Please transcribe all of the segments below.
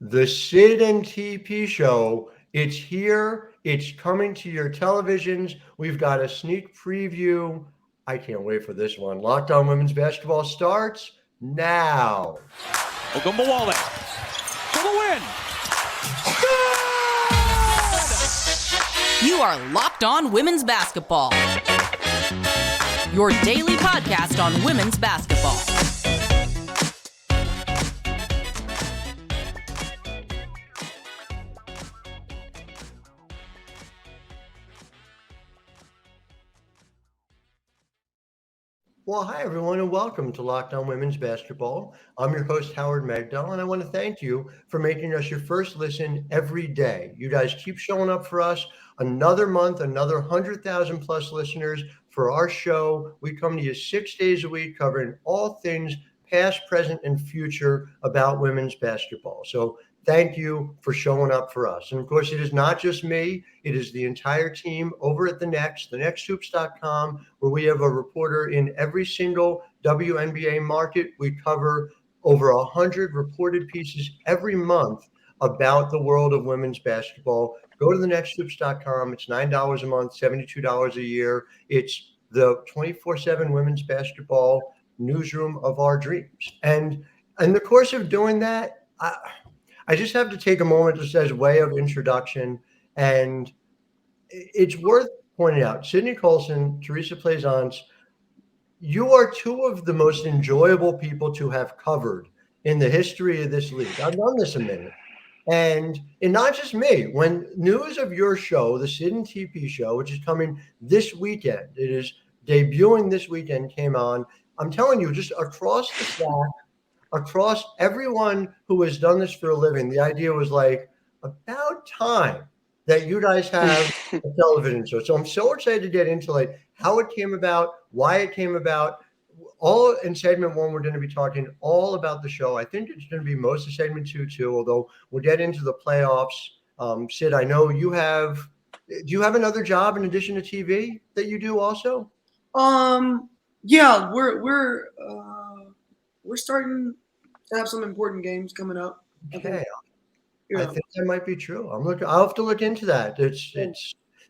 The Syd and TP Show. It's here. It's coming to your televisions. We've got a sneak preview. I can't wait for this one. Locked On Women's Basketball starts now. Ogunbowale for the win. You are Locked On Women's Basketball, your daily podcast on women's basketball. Well, hi, everyone, and welcome to Locked On Women's Basketball. I'm your host, Howard Megdal, and I want to thank you for making us your first listen every day. You guys keep showing up for us. Another month, another 100,000 plus listeners for our show. We come to you 6 days a week covering all things past, present, and future about women's basketball. So thank you for showing up for us. And of course, it is not just me. It is the entire team over at thenexthoops.com, where we have a reporter in every single WNBA market. We cover over 100 reported pieces every month about the world of women's basketball. Go to thenexthoops.com. It's $9 a month, $72 a year. It's the 24/7 women's basketball newsroom of our dreams. And in the course of doing that, I just have to take a moment just as way of introduction, and it's worth pointing out, Sydney Colson, Theresa Plaisance, you are two of the most enjoyable people to have covered in the history of this league. I've done this a minute. And not just me, when news of your show, the Syd and TP Show, which is coming this weekend, it is debuting this weekend, came on, I'm telling you, just across the stack, across everyone who has done this for a living, the idea was like, about time that you guys have a television show. So I'm so excited to get into like how it came about, why it came about. All in segment one, we're going to be talking all about the show. I think it's going to be most of segment two too, although we'll get into the playoffs. Syd, I know do you have another job in addition to TV that you do also? Yeah, we're starting to have some important games coming up. Okay. I think that might be true. I'll have to look into that. It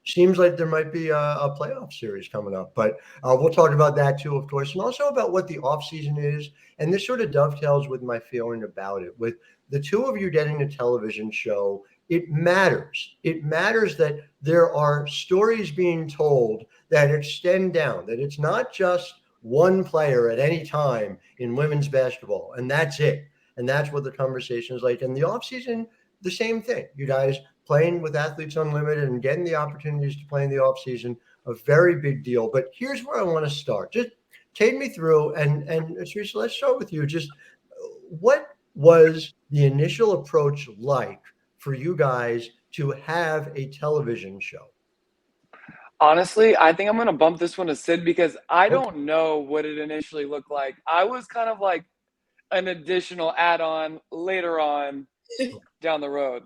seems like there might be a playoff series coming up, but we'll talk about that too, of course, and also about what the off season is. And this sort of dovetails with my feeling about it. With the two of you getting a television show, it matters. It matters that there are stories being told that extend down, that it's not just one player at any time in women's basketball, and that's it. And that's what the conversation is like. And the offseason, the same thing. You guys playing with Athletes Unlimited and getting the opportunities to play in the offseason, a very big deal. But here's where I want to start. Just take me through, and Theresa, let's start with you. Just what was the initial approach like for you guys to have a television show? Honestly, I think I'm going to bump this one to Syd because I don't know what it initially looked like. I was kind of like an additional add-on later on down the road.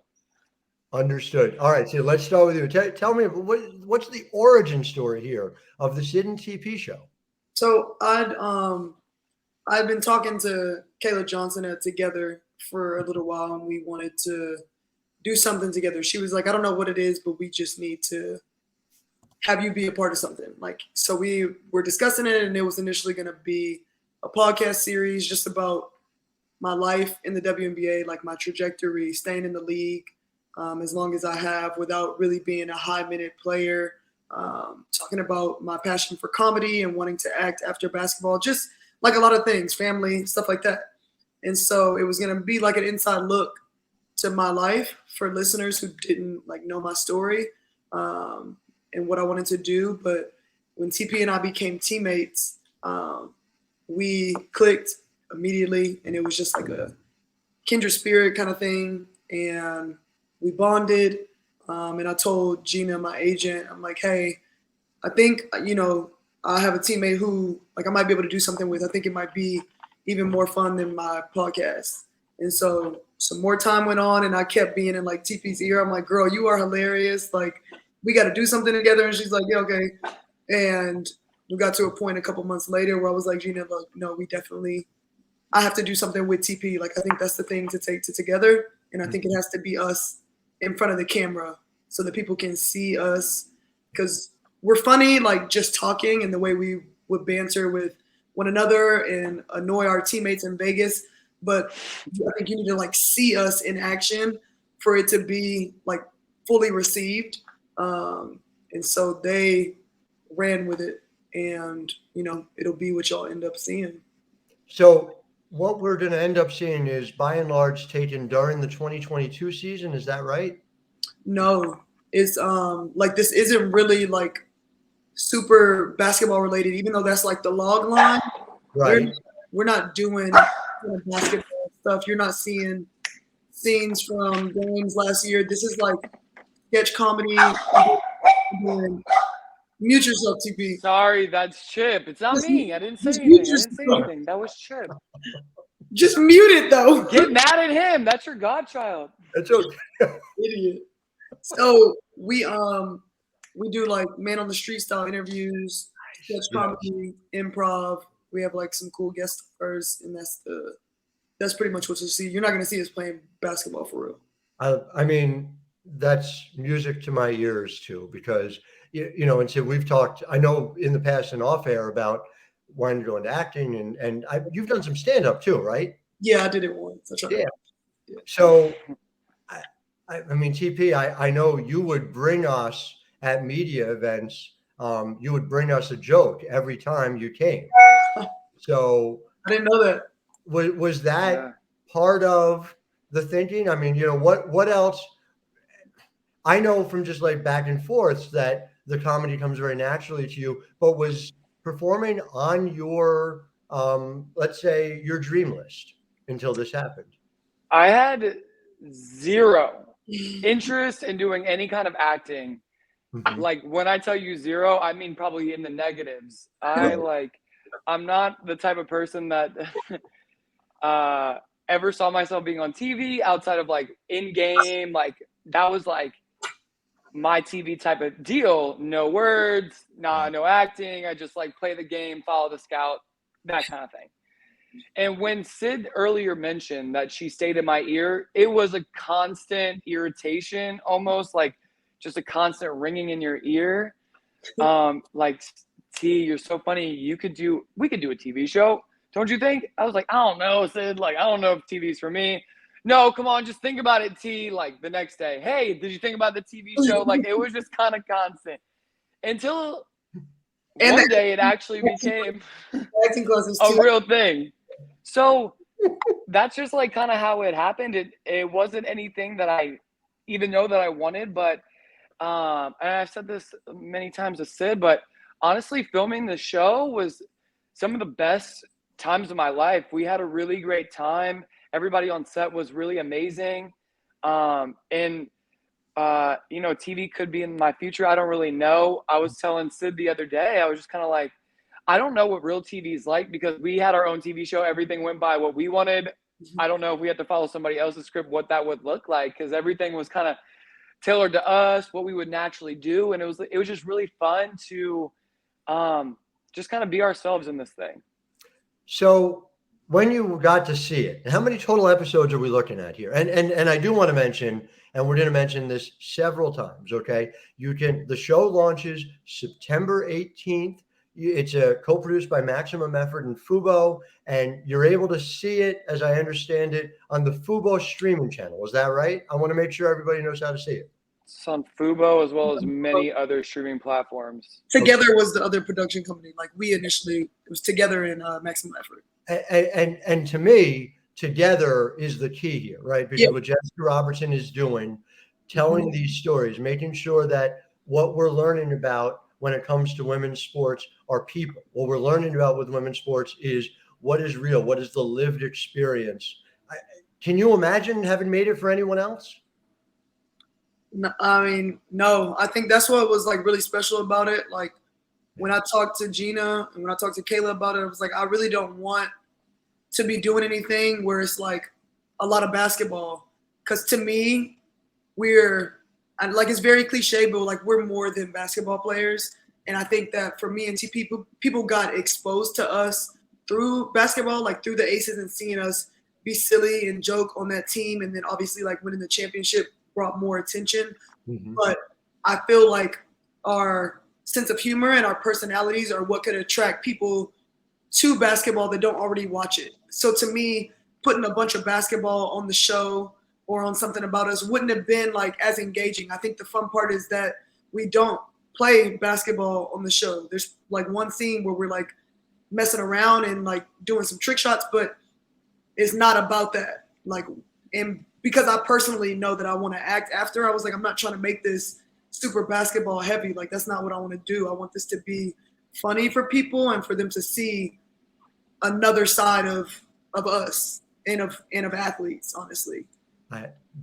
Understood. All right, so let's start with you. Tell me, what's the origin story here of the Syd and TP Show? So I'd been talking to Kayla Johnson at Together for a little while, and we wanted to do something together. She was like, I don't know what it is, but we just need to have you be a part of something. Like, so we were discussing it, and it was initially going to be a podcast series just about my life in the WNBA, like my trajectory, staying in the league as long as I have without really being a high-minute player, talking about my passion for comedy and wanting to act after basketball, just like a lot of things, family, stuff like that. And so it was going to be like an inside look to my life for listeners who didn't like know my story and what I wanted to do. But when TP and I became teammates, we clicked immediately, and it was just like a kindred spirit kind of thing. And we bonded. And I told Gina, my agent, I'm like, hey, I think, I have a teammate who like I might be able to do something with. I think it might be even more fun than my podcast. And so some more time went on, and I kept being in like TP's ear. I'm like, girl, you are hilarious. Like, we got to do something together. And she's like, yeah, okay. And we got to a point a couple months later where I was like, Gina, look, no, I have to do something with TP. Like, I think that's the thing to take to Together. And I think it has to be us in front of the camera so that people can see us, because we're funny, like just talking and the way we would banter with one another and annoy our teammates in Vegas. But I think you need to like see us in action for it to be like fully received. And so they ran with it, and it'll be what y'all end up seeing. So what we're going to end up seeing is by and large taken during the 2022 season. Is that right? No, it's like this isn't really like super basketball related, even though that's like the log line. Right. We're not doing basketball stuff. You're not seeing scenes from games last year. This is like sketch comedy. Mute yourself, TP. Sorry, that's Chip. It's not Just- me. I didn't say just anything. mute I didn't say yourself. anything. That was Chip. Just mute it though. Get mad at him. That's your godchild. That's okay. Idiot. So we do like man on the street style interviews, sketch comedy, improv. We have like some cool guest stars, and that's pretty much what you'll see. You're not gonna see us playing basketball for real. I mean, that's music to my ears too, because and so we've talked, I know in the past and off air about wanting to go into acting, and you've done some stand up too, right? Yeah, I did it once. I tried. Yeah. So, I mean, TP, I know you would bring us at media events. You would bring us a joke every time you came. So I didn't know that. was that part of the thinking? I mean, what else? I know from just like back and forth that the comedy comes very naturally to you, but was performing on your, let's say, your dream list until this happened? I had zero interest in doing any kind of acting. Mhm. Like when I tell you zero, I mean probably in the negatives. I'm not the type of person that ever saw myself being on TV outside of like in game. Like that was like my TV type of deal. No words, no acting. I just like play the game, follow the scout, that kind of thing. And when Syd earlier mentioned that she stayed in my ear, it was a constant irritation, almost like just a constant ringing in your ear. Like, T, you're so funny. We could do a TV show. Don't you think? I was like, I don't know, Syd. Like, I don't know if TV's for me. No, come on, just think about it, T. Like the next day, hey, did you think about the TV show? Like it was just kind of constant until one day it actually became Acting classes a too. real thing. So that's just like kind of how it happened. It wasn't anything that I even know that I wanted, but and I've said this many times to Syd, but honestly, filming the show was some of the best times of my life. We had a really great time. Everybody on set was really amazing. And TV could be in my future. I don't really know. I was telling Syd the other day, I was just kind of like, I don't know what real TV is like because we had our own TV show. Everything went by what we wanted. I don't know if we had to follow somebody else's script, what that would look like, because everything was kind of tailored to us, what we would naturally do. And it was just really fun to just kind of be ourselves in this thing. So when you got to see it, and how many total episodes are we looking at here? And I do want to mention, and we're going to mention this several times, okay? The show launches September 18th. It's co-produced by Maximum Effort and Fubo, and you're able to see it, as I understand it, on the Fubo streaming channel. Is that right? I want to make sure everybody knows how to see it. It's on Fubo as well as many other streaming platforms. Together was the other production company. Like we initially, it was Together in Maximum Effort. And to me, Together is the key here, right? Because what Jessica Robertson is doing, telling these stories, making sure that what we're learning about when it comes to women's sports are people. What we're learning about with women's sports is what is real, what is the lived experience. Can you imagine having made it for anyone else? No, I mean, no. I think that's what was like really special about it. Like when I talked to Gina and when I talked to Kayla about it, I was like, I really don't want to be doing anything where it's like a lot of basketball. Because to me, it's very cliche, but like we're more than basketball players. And I think that for me and people got exposed to us through basketball, like through the Aces and seeing us be silly and joke on that team. And then obviously like winning the championship brought more attention. Mhm. But I feel like our sense of humor and our personalities are what could attract people to basketball that don't already watch it. So to me, putting a bunch of basketball on the show or on something about us wouldn't have been like as engaging. I think the fun part is that we don't play basketball on the show. There's like one scene where we're like messing around and like doing some trick shots, but it's not about that. Like, and because I personally know that I want to act after, I was like, I'm not trying to make this super basketball heavy. Like, that's not what I want to do. I want this to be funny for people and for them to see another side of us and of athletes, honestly.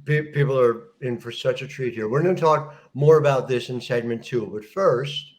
People are in for such a treat here. We're going to talk more about this in segment 2, but first,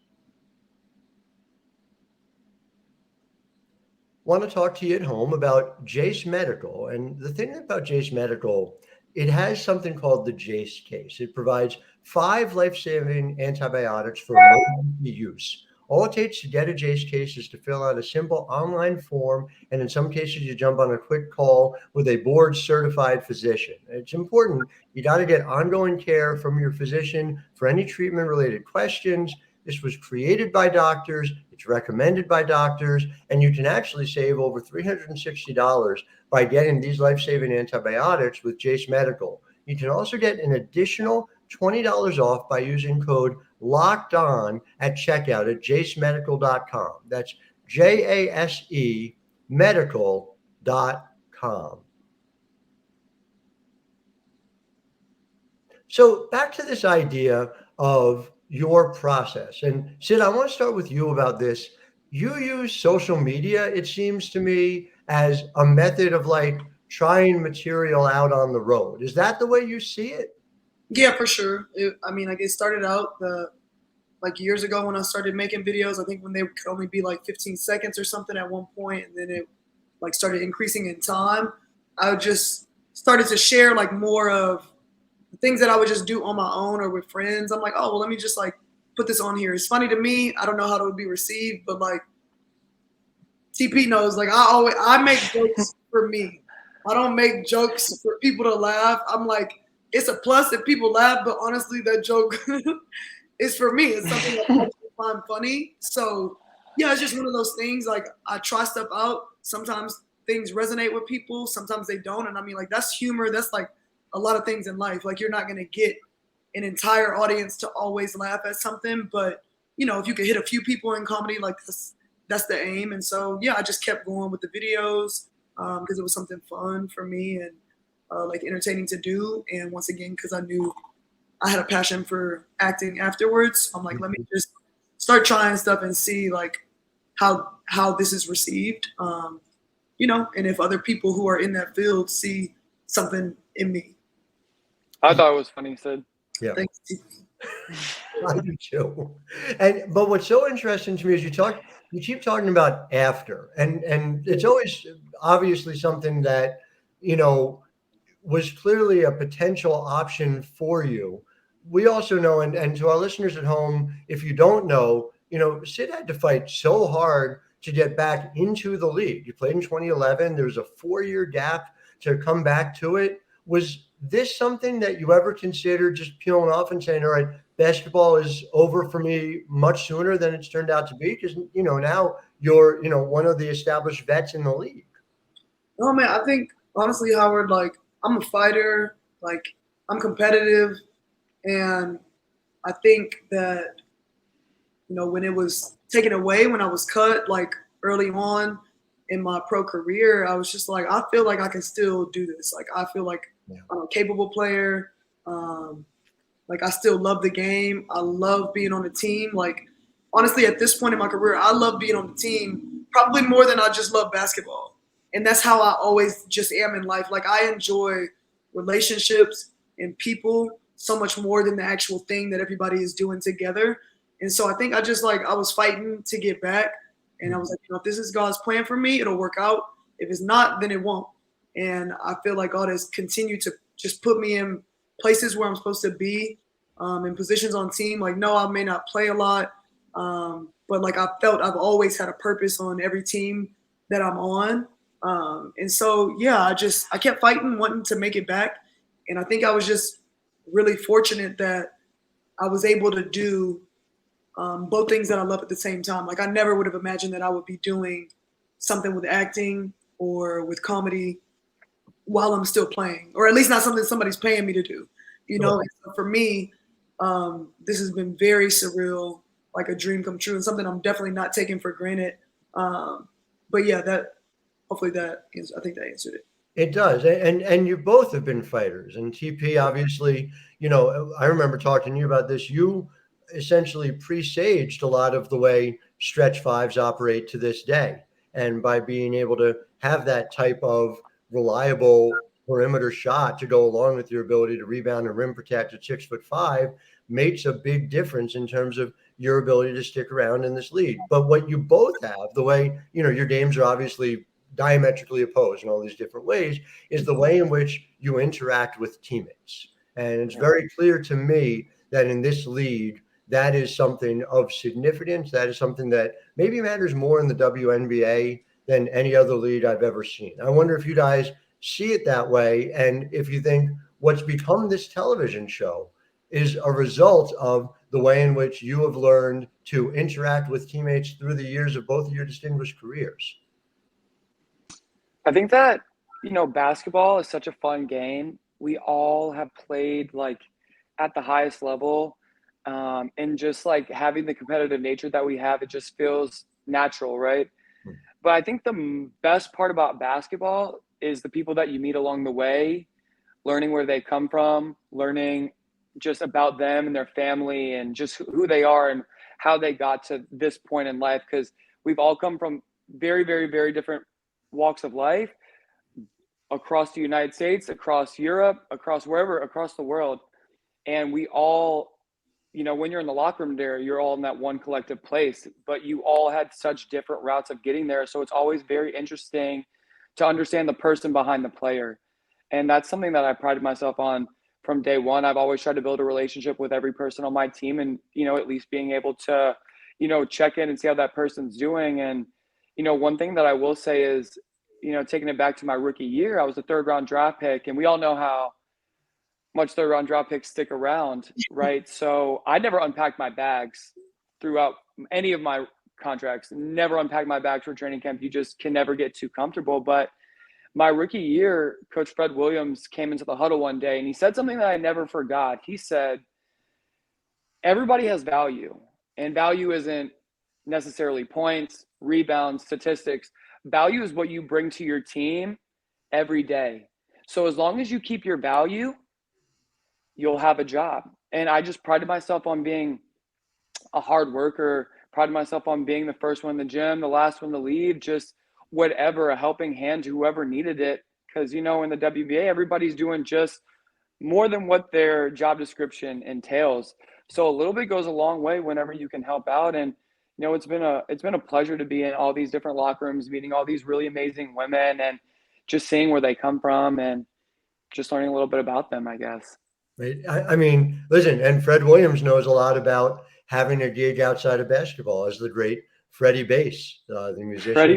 want to talk to you at home about Jace Medical. And the thing about Jace Medical, it has something called the Jace case. It provides 5 life-saving antibiotics for emergency use. All it takes to get a Jace case is to fill out a simple online form, and in some cases, you jump on a quick call with a board-certified physician. It's important. You got to get ongoing care from your physician for any treatment-related questions. This was created by doctors. It's recommended by doctors, and you can actually save over $360 by getting these life-saving antibiotics with Jace Medical. You can also get an additional $20 off by using code LOCKEDON at checkout at jacemedical.com. That's JASE medical.com. So back to this idea of your process. And Syd, I want to start with you about this. You use social media, it seems to me, as a method of like trying material out on the road. Is that the way you see it? Yeah, for sure. It started out like years ago when I started making videos. I think when they could only be like 15 seconds or something at one point, and then it like started increasing in time. I just started to share like more of the things that I would just do on my own or with friends. I'm like, oh, well, let me just like put this on here. It's funny to me. I don't know how it would be received, but like TP knows, like I make jokes for me. I don't make jokes for people to laugh. I'm like, it's a plus if people laugh, but honestly, that joke is for me. It's something that I find funny. So yeah, it's just one of those things. Like I try stuff out. Sometimes things resonate with people. Sometimes they don't. And I mean, like that's humor. That's like a lot of things in life. Like you're not going to get an entire audience to always laugh at something. But, you know, if you could hit a few people in comedy, like that's the aim. And so, yeah, I just kept going with the videos because it was something fun for me and like entertaining to do. And once again, because I knew I had a passion for acting afterwards, I'm like, let me just start trying stuff and see like how this is received, you know, and if other people who are in that field see something in me. I thought it was funny, Syd. Yeah. Thanks. I do too. But what's so interesting to me is you keep talking about after, and it's always obviously something that, you know, was clearly a potential option for you. We also know, and to our listeners at home, if you don't know, you know, Syd had to fight so hard to get back into the league. You played in 2011. There was a 4-year gap to come back to it. Was this something that you ever considered just peeling off and saying, all right, basketball is over for me much sooner than it's turned out to be? Because, you know, now you're, you know, one of the established vets in the league. Oh, man, I think, honestly, Howard, like, I'm a fighter. Like, I'm competitive. And I think that, you know, when it was taken away, when I was cut, like, early on in my pro career, I was just like, I feel like I can still do this. Like, I feel like I'm a capable player. Like, I still love the game. I love being on the team. Like, honestly, at this point in my career, I love being on the team probably more than I just love basketball. And that's how I always just am in life. Like, I enjoy relationships and people so much more than the actual thing that everybody is doing together. And so I think I was fighting to get back. And I was like, you know, if this is God's plan for me, it'll work out. If it's not, then it won't. And I feel like God has continued to just put me in places where I'm supposed to be, in positions on team. Like, no, I may not play a lot, but like I felt I've always had a purpose on every team that I'm on. And so, yeah, I kept fighting, wanting to make it back. And I think I was just really fortunate that I was able to do both things that I love at the same time. Like I never would have imagined that I would be doing something with acting or with comedy while I'm still playing, or at least not something somebody's paying me to do, you know? And so for me, this has been very surreal, like a dream come true, and something I'm definitely not taking for granted. But yeah, hopefully I think that answered it. It does. And you both have been fighters. And TP, obviously, I remember talking to you about this. You essentially presaged a lot of the way stretch fives operate to this day. And by being able to have that type of reliable perimeter shot to go along with your ability to rebound and rim protect at 6'5" makes a big difference in terms of your ability to stick around in this league. But what you both have, the way, your games are obviously diametrically opposed in all these different ways, is the way in which you interact with teammates. And it's very clear to me that in this league, that is something of significance. That is something that maybe matters more in the WNBA than any other league I've ever seen. I wonder if you guys see it that way, and if you think what's become this television show is a result of the way in which you have learned to interact with teammates through the years of both of your distinguished careers. I think that, basketball is such a fun game. We all have played like at the highest level, and just like having the competitive nature that we have, it just feels natural, right? But I think the best part about basketball is the people that you meet along the way, learning where they come from, learning just about them and their family and just who they are and how they got to this point in life. Because we've all come from very, very, very different walks of life across the United States, across Europe, across wherever, across the world. And we all, when you're in the locker room there, you're all in that one collective place, but you all had such different routes of getting there. So it's always very interesting to understand the person behind the player. And that's something that I prided myself on from day one. I've always tried to build a relationship with every person on my team and, at least being able to, check in and see how that person's doing. And, one thing that I will say is, taking it back to my rookie year, I was a third-round draft pick, and we all know how much third-round draft picks stick around, right? So I never unpacked my bags throughout any of my contracts, never unpacked my bags for training camp. You just can never get too comfortable. But my rookie year, Coach Fred Williams came into the huddle one day, and he said something that I never forgot. He said, everybody has value, and value isn't necessarily points, rebounds, statistics. Value is what you bring to your team every day. So as long as you keep your value, you'll have a job. And I just prided myself on being a hard worker, prided myself on being the first one in the gym, the last one to leave, just whatever, a helping hand to whoever needed it. Because, in the WBA, everybody's doing just more than what their job description entails. So a little bit goes a long way whenever you can help out. And, it's been a pleasure to be in all these different locker rooms, meeting all these really amazing women and just seeing where they come from and just learning a little bit about them, I guess. Right. I mean, listen, and Fred Williams knows a lot about having a gig outside of basketball, as the great Freddie Bass, the musician. Freddie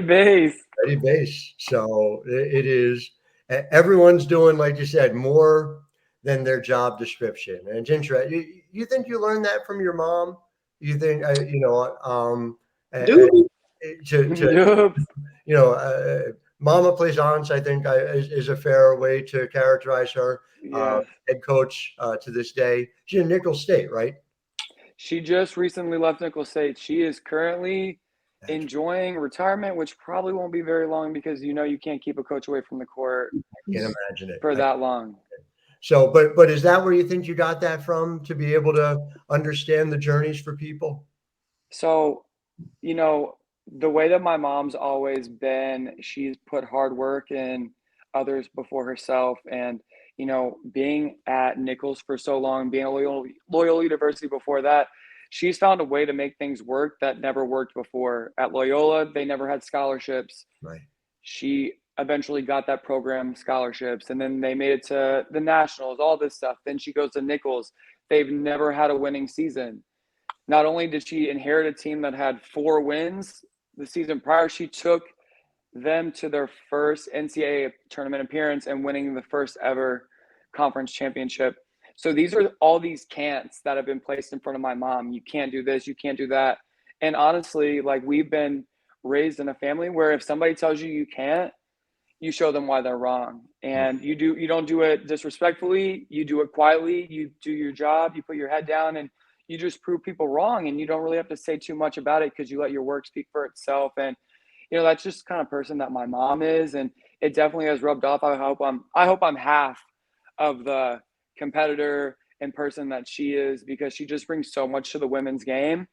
Bass. So it is, everyone's doing, like you said, more than their job description. And it's interesting. You think you learned that from your mom? You think, Mama Plaisance, I think, is a fair way to characterize her. Yeah. Head coach to this day. She's in Nicholls State, right? She just recently left Nicholls State. She is currently enjoying retirement, which probably won't be very long because you can't keep a coach away from the court. I can't imagine it for that long. So, but is that where you think you got that from, to be able to understand the journeys for people? So, the way that my mom's always been, she's put hard work in others before herself. And, being at Nicholls for so long, being a Loyola University before that, she's found a way to make things work that never worked before. At Loyola, they never had scholarships. Right. She eventually got that program scholarships, and then they made it to the Nationals, all this stuff. Then she goes to Nicholls. They've never had a winning season. Not only did she inherit a team that had 4 wins the season prior, she took them to their first NCAA tournament appearance and winning the first ever conference championship. So these are all these can'ts that have been placed in front of my mom. You can't do this, you can't do that. And honestly, like, we've been raised in a family where if somebody tells you you can't, you show them why they're wrong. And you don't do it disrespectfully, you do it quietly, you do your job, you put your head down, and you just prove people wrong, and you don't really have to say too much about it because you let your work speak for itself. And that's just the kind of person that my mom is, and it definitely has rubbed off. I hope I'm half of the competitor and person that she is, because she just brings so much to the women's game.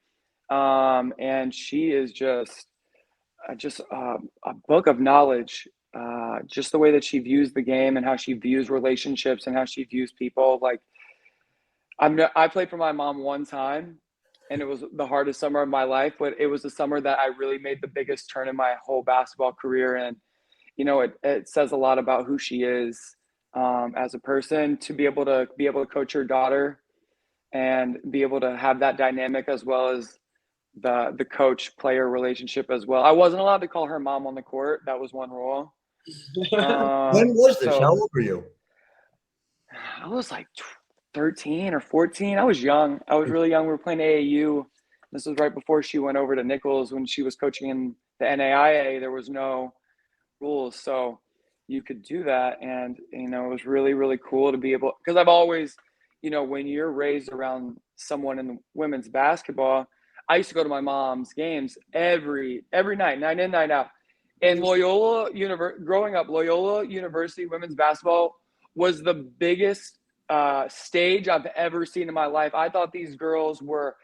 And she is just a book of knowledge, just the way that she views the game and how she views relationships and how she views people. Like, I played for my mom one time, and it was the hardest summer of my life, but it was the summer that I really made the biggest turn in my whole basketball career. And, it says a lot about who she is as a person, to be able to coach her daughter and be able to have that dynamic, as well as the coach-player relationship as well. I wasn't allowed to call her mom on the court. That was one rule. When was this? How old were you? I was like 13 or 14. I was young. I was really young. We were playing AAU. This was right before she went over to Nichols when she was coaching in the NAIA. There was no rules, so you could do that. And, it was really, really cool to be able, because I've always, when you're raised around someone in the women's basketball, I used to go to my mom's games every night, night in, night out. And growing up, Loyola University women's basketball was the biggest stage I've ever seen in my life. I thought these girls were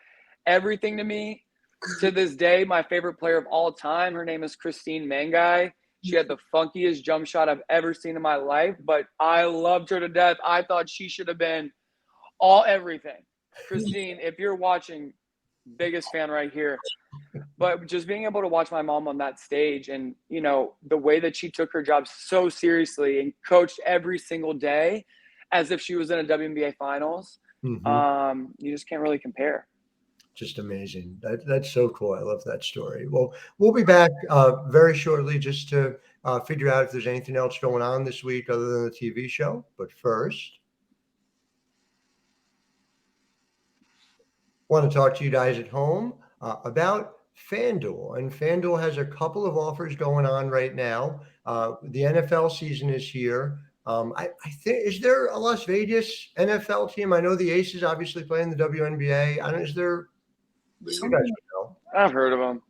everything to me. To this day, my favorite player of all time, her name is Christine Mangai. She had the funkiest jump shot I've ever seen in my life, but I loved her to death. I thought she should have been everything. Christine, if you're watching, biggest fan right here. But just being able to watch my mom on that stage, and the way that she took her job so seriously and coached every single day as if she was in a WNBA finals, you just can't really compare. Just amazing. That's so cool. I love that story. Well, we'll be back very shortly just to figure out if there's anything else going on this week other than the TV show. But first, I want to talk to you guys at home about FanDuel. And FanDuel has a couple of offers going on right now. The NFL season is here. I think, is there a Las Vegas NFL team? I know the Aces obviously play in the WNBA. I don't know, is there? You guys know. I've heard of them.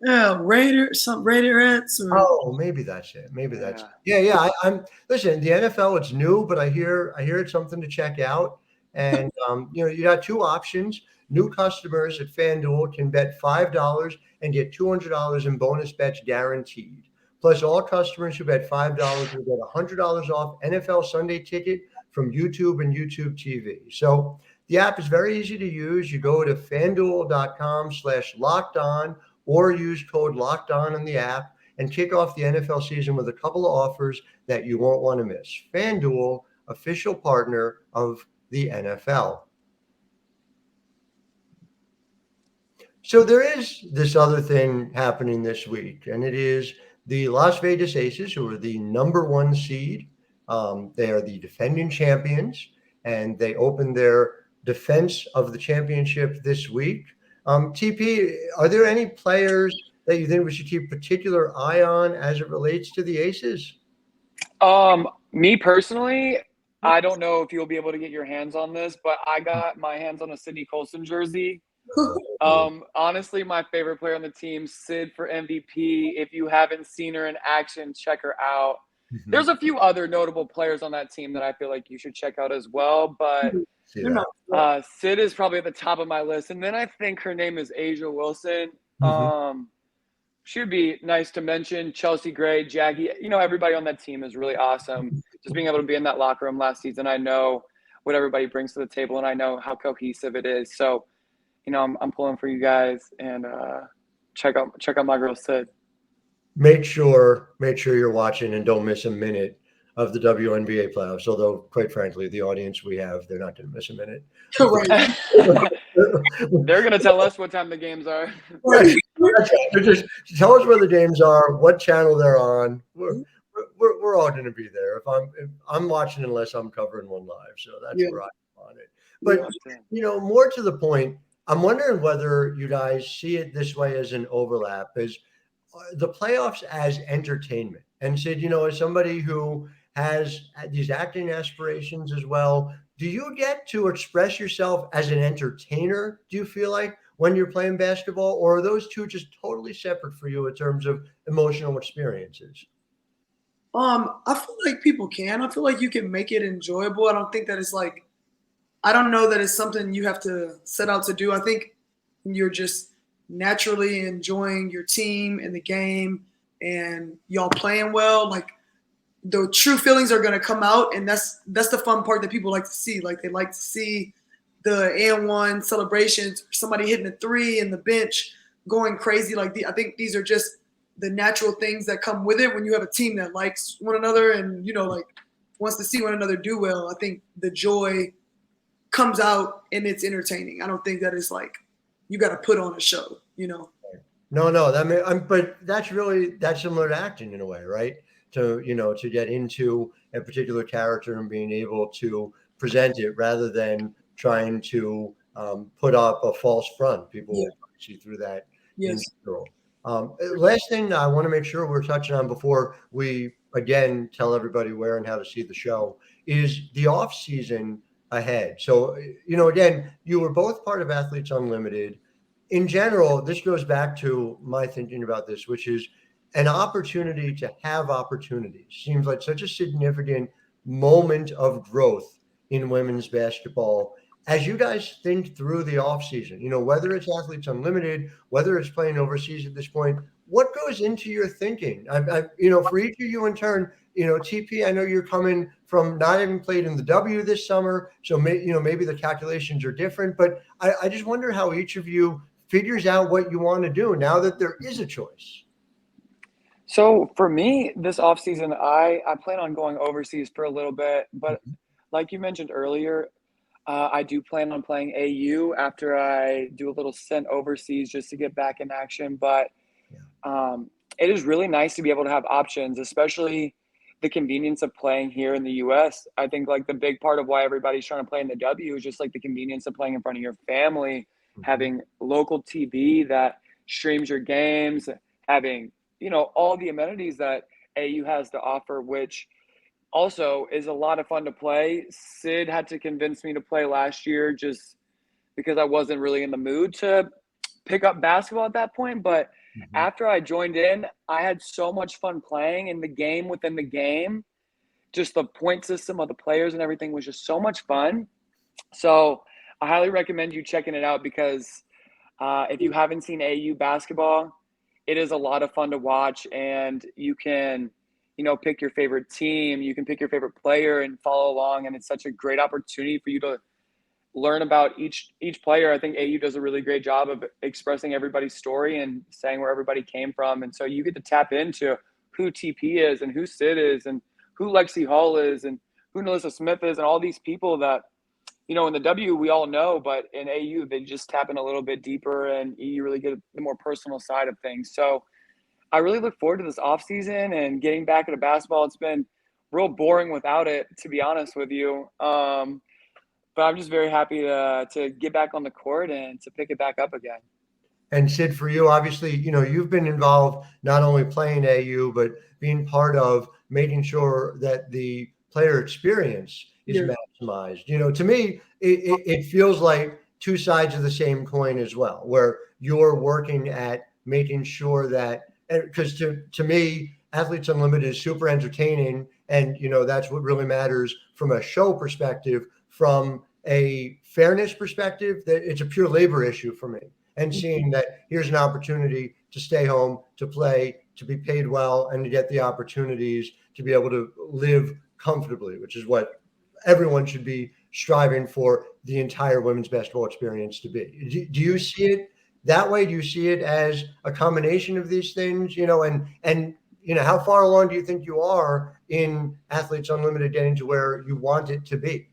Yeah, Raiderettes. Oh, maybe that's it. Maybe that's it. Yeah. I'm listen. The NFL, it's new, but I hear it's something to check out. And you got two options. New customers at FanDuel can bet $5 and get $200 in bonus bets guaranteed. Plus, all customers who bet $5 will get $100 off NFL Sunday Ticket from YouTube and YouTube TV. So the app is very easy to use. You go to FanDuel.com/lockedon or use code LOCKEDON in the app and kick off the NFL season with a couple of offers that you won't want to miss. FanDuel, official partner of the NFL. So there is this other thing happening this week, and it is the Las Vegas Aces, who are the number 1 seed. They are the defending champions, and they open their defense of the championship this week. TP, are there any players that you think we should keep particular eye on as it relates to the Aces? Me personally, I don't know if you'll be able to get your hands on this, but I got my hands on a Sydney Colson jersey. Honestly, my favorite player on the team, Syd for MVP. If you haven't seen her in action, check her out. There's a few other notable players on that team that I feel like you should check out as well, but Syd is probably at the top of my list. And then I think her name is Asia Wilson. She would be nice to mention. Chelsea Gray, Jackie, everybody on that team is really awesome. Just being able to be in that locker room last season, I know what everybody brings to the table, and I know how cohesive it is. So, I'm pulling for you guys, and check out my girl Syd. Make sure you're watching and don't miss a minute of the WNBA playoffs. Although, quite frankly, the audience we have, they're not going to miss a minute. They're going to tell us what time the games are. That's right. Just tell us where the games are, what channel they're on. We're all going to be there. If I'm watching, unless I'm covering one live, so that's where I'm on it. But more to the point, I'm wondering whether you guys see it this way as an overlap, as the playoffs as entertainment. And Syd, as somebody who has these acting aspirations as well, do you get to express yourself as an entertainer, do you feel like, when you're playing basketball, or are those two just totally separate for you in terms of emotional experiences? I feel like people can. I feel like you can make it enjoyable. I don't think that it's like, I don't know that it's something you have to set out to do. I think you're just naturally enjoying your team and the game and y'all playing well. Like, the true feelings are going to come out, and that's the fun part that people like to see. Like, they like to see the and-one celebrations, somebody hitting a three and the bench going crazy. I think these are just the natural things that come with it when you have a team that likes one another and, wants to see one another do well. I think the joy comes out and it's entertaining. I don't think that it's like you got to put on a show, No, but that's similar to acting in a way, right? To get into a particular character and being able to present it rather than trying to put up a false front. People will see through that. Yes. Last thing I want to make sure we're touching on before we again tell everybody where and how to see the show is the off season ahead. So, again, you were both part of Athletes Unlimited. In general, this goes back to my thinking about this, which is an opportunity to have opportunities. Seems like such a significant moment of growth in women's basketball. As you guys think through the offseason, whether it's Athletes Unlimited, whether it's playing overseas at this point, what goes into your thinking? For each of you in turn, TP, I know you're coming from not having played in the W this summer, so maybe the calculations are different, but I just wonder how each of you figures out what you want to do now that there is a choice. So for me, this offseason, I plan on going overseas for a little bit, but like you mentioned earlier, I do plan on playing AU after I do a little stint overseas just to get back in action. But it is really nice to be able to have options, especially the convenience of playing here in the U.S. I think like the big part of why everybody's trying to play in the W is just like the convenience of playing in front of your family, having local TV that streams your games, having all the amenities that AU has to offer, which also is a lot of fun to play. Syd had to convince me to play last year just because I wasn't really in the mood to pick up basketball at that point. But after I joined in, I had so much fun playing in the game within the game. Just the point system of the players and everything was just so much fun. So I highly recommend you checking it out because if you haven't seen AU basketball, it is a lot of fun to watch, and you can, pick your favorite team, you can pick your favorite player and follow along. And it's such a great opportunity for you to learn about each player. I think AU does a really great job of expressing everybody's story and saying where everybody came from. And so you get to tap into who TP is and who Syd is and who Lexi Hall is and who Melissa Smith is and all these people that, in the W we all know, but in AU they just tap in a little bit deeper and you really get the more personal side of things. So I really look forward to this off season and getting back into basketball. It's been real boring without it, to be honest with you. But I'm just very happy to get back on the court and to pick it back up again. And Syd, for you, obviously, you've been involved not only playing AU, but being part of making sure that the player experience is maximized. To me, it feels like two sides of the same coin as well, where you're working at making sure that, because to me, Athletes Unlimited is super entertaining. And, that's what really matters from a show perspective. From a fairness perspective, that it's a pure labor issue for me. And seeing that here's an opportunity to stay home, to play, to be paid well, and to get the opportunities to be able to live comfortably, which is what everyone should be striving for the entire women's basketball experience to be. Do you see it that way? Do you see it as a combination of these things, and how far along do you think you are in Athletes Unlimited getting to where you want it to be?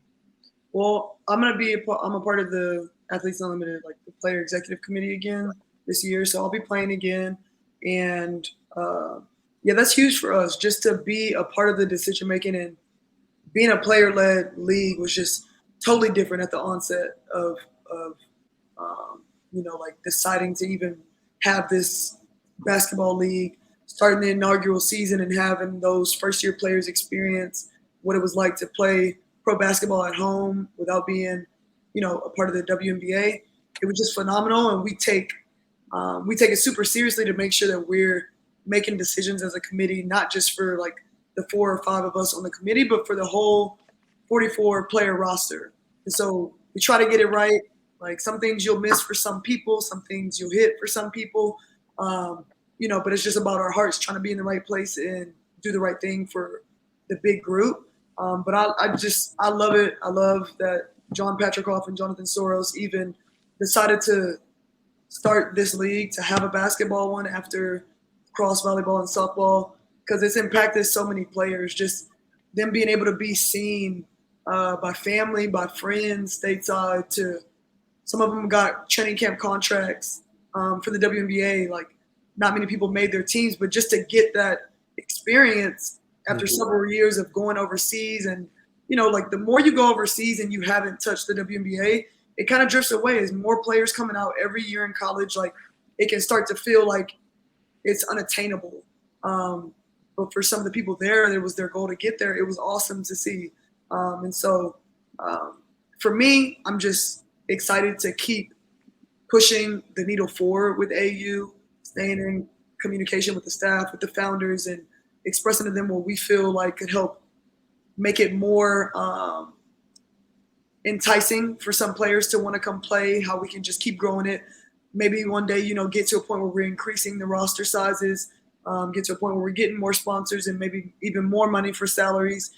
Well, I'm a part of the Athletes Unlimited, like the player executive committee again this year, so I'll be playing again. And yeah, that's huge for us, just to be a part of the decision making. And being a player-led league was just totally different at the onset of like deciding to even have this basketball league, starting the inaugural season and having those first-year players experience what it was like to play pro basketball at home without being, a part of the WNBA. It was just phenomenal, and we take it super seriously to make sure that we're making decisions as a committee, not just for like the 4 or 5 of us on the committee, but for the whole 44-player roster. And so we try to get it right. Like, some things you'll miss for some people, some things you'll hit for some people, but it's just about our hearts trying to be in the right place and do the right thing for the big group. But I love it. I love that John Patrickoff and Jonathan Soros even decided to start this league, to have a basketball one after cross volleyball and softball, because it's impacted so many players. Just them being able to be seen by family, by friends stateside. To some of them got training camp contracts for the WNBA. Like, not many people made their teams, but just to get that experience after several years of going overseas. And like, the more you go overseas and you haven't touched the WNBA, it kind of drifts away. As more players coming out every year in college, like, it can start to feel like it's unattainable. But for some of the people there, it was their goal to get there. It was awesome to see. And so for me, I'm just excited to keep pushing the needle forward with AU, staying in communication with the staff, with the founders, and expressing to them what we feel like could help make it more enticing for some players to want to come play, how we can just keep growing it. Maybe one day, get to a point where we're increasing the roster sizes, get to a point where we're getting more sponsors and maybe even more money for salaries.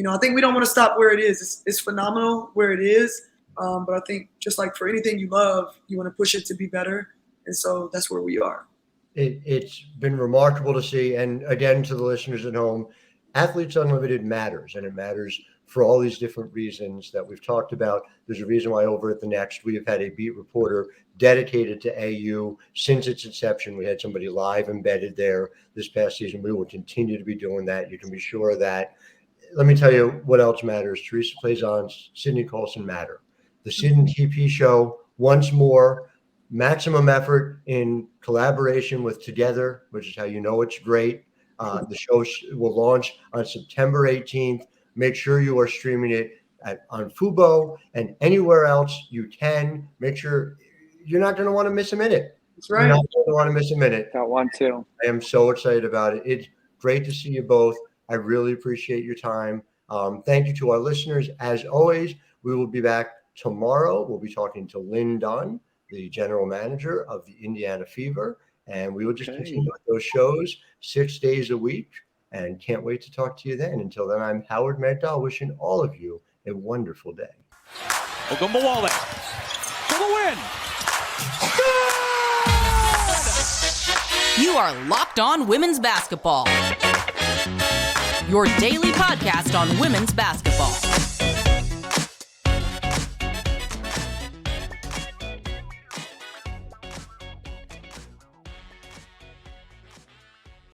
I think we don't want to stop where it is. It's phenomenal where it is. But I think, just like for anything you love, you want to push it to be better. And so that's where we are. It's been remarkable to see. And again, to the listeners at home, Athletes Unlimited matters, and it matters for all these different reasons that we've talked about. There's a reason why over at The Next, we have had a beat reporter dedicated to AU since its inception. We had somebody live embedded there this past season. We will continue to be doing that. You can be sure of that. Let me tell you what else matters. Theresa Plaisance, Sydney Colson matter. The Syd and TP Show, once more, maximum effort in collaboration with Together, which is how it's great. The show will launch on September 18th. Make sure you are streaming it on Fubo and anywhere else you can. Make sure you're not going to want to miss a minute. That's right. You're not going to want to miss a minute. Don't want to. I am so excited about it. It's great to see you both. I really appreciate your time. Thank you to our listeners. As always, we will be back tomorrow. We'll be talking to Lynn Dunn, the general manager of the Indiana Fever, and we will just continue with those shows 6 days a week, and can't wait to talk to you then. Until then, I'm Howard Megdal, wishing all of you a wonderful day. Ogunbowale for the win. You are Locked On Women's Basketball, your daily podcast on women's basketball.